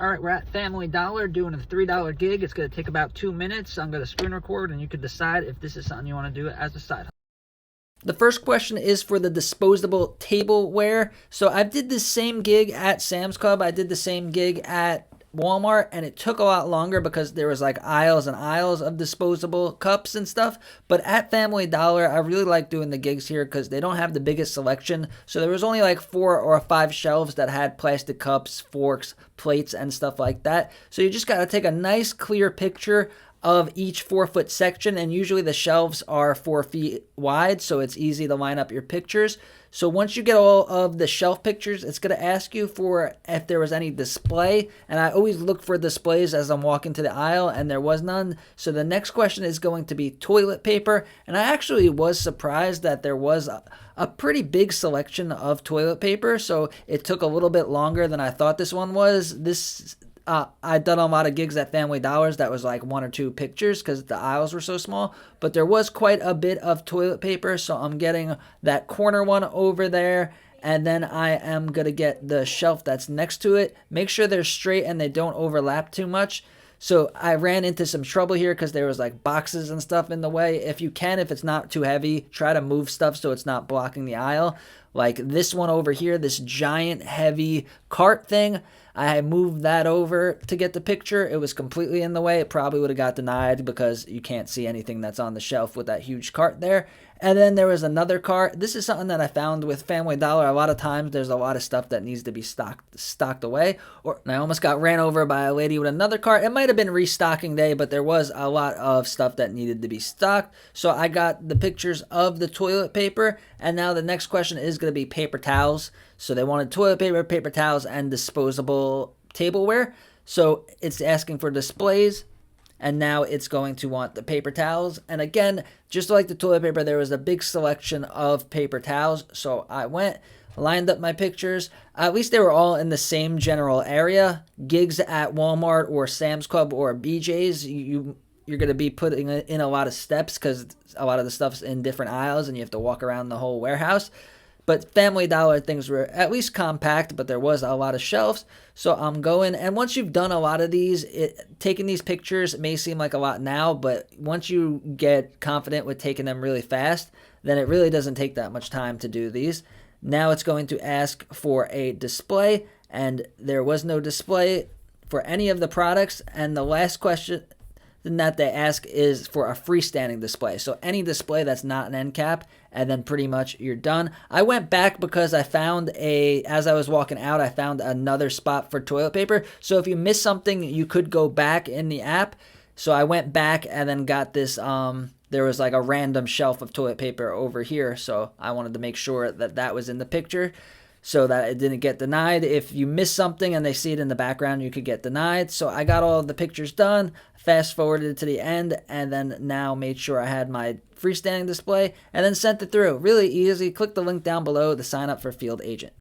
All right, we're at Family Dollar doing a $3 gig. It's going to take about 2 minutes. I'm going to screen record, and you can decide if this is something you want to do as a side hustle. The first question is for the disposable tableware. So I did the same gig at Sam's Club. I did the same gig at Walmart, and it took a lot longer because there was like aisles and aisles of disposable cups and stuff. But at Family Dollar, I really like doing the gigs here because they don't have the biggest selection. So there was only like 4 or 5 shelves that had plastic cups, forks, plates, and stuff like that. So you just got to take a nice clear picture of each 4-foot section, and usually the shelves are 4 feet wide, so it's easy to line up your pictures. So once you get all of the shelf pictures, it's going to ask you for if there was any display, and I always look for displays as I'm walking to the aisle, and there was none. So the next question is going to be toilet paper, and I actually was surprised that there was a pretty big selection of toilet paper, so it took a little bit longer than I thought this one was. I'd done a lot of gigs at Family Dollars that was like 1 or 2 pictures because the aisles were so small, but there was quite a bit of toilet paper, so I'm getting that corner one over there, and then I am going to get the shelf that's next to it. Make sure they're straight and they don't overlap too much. So I ran into some trouble here because there was like boxes and stuff in the way. If you can, if it's not too heavy, try to move stuff so it's not blocking the aisle. Like this one over here, this giant heavy cart thing, I moved that over to get the picture. It was completely in the way. It probably would have got denied because you can't see anything that's on the shelf with that huge cart there. And then there was another cart. This is something that I found with Family Dollar. A lot of times there's a lot of stuff that needs to be stocked away. And I almost got ran over by a lady with another cart. It might have been restocking day, but there was a lot of stuff that needed to be stocked. So I got the pictures of the toilet paper. And now the next question is going to be paper towels. So they wanted toilet paper, paper towels, and disposable tableware. So it's asking for displays. And now it's going to want the paper towels. And again, just like the toilet paper, there was a big selection of paper towels. So I went, lined up my pictures. At least they were all in the same general area. Gigs at Walmart or Sam's Club or BJ's, you're going to be putting in a lot of steps because a lot of the stuff's in different aisles and you have to walk around the whole warehouse. But Family Dollar things were at least compact, but there was a lot of shelves. So I'm going, and once you've done a lot of these, taking these pictures may seem like a lot now, but once you get confident with taking them really fast, then it really doesn't take that much time to do these. Now it's going to ask for a display, and there was no display for any of the products. And the last question that they ask is for a freestanding display. So any display that's not an end cap, and then pretty much you're done. I went back because I found as I was walking out, I found another spot for toilet paper. So if you miss something, you could go back in the app. So I went back and then got this, there was like a random shelf of toilet paper over here. So I wanted to make sure that that was in the picture, so that it didn't get denied. If you miss something and they see it in the background, you could get denied. So I got all of the pictures done, fast forwarded to the end, and then now made sure I had my freestanding display, and then sent it through. Really easy. Click the link down below to sign up for Field Agent.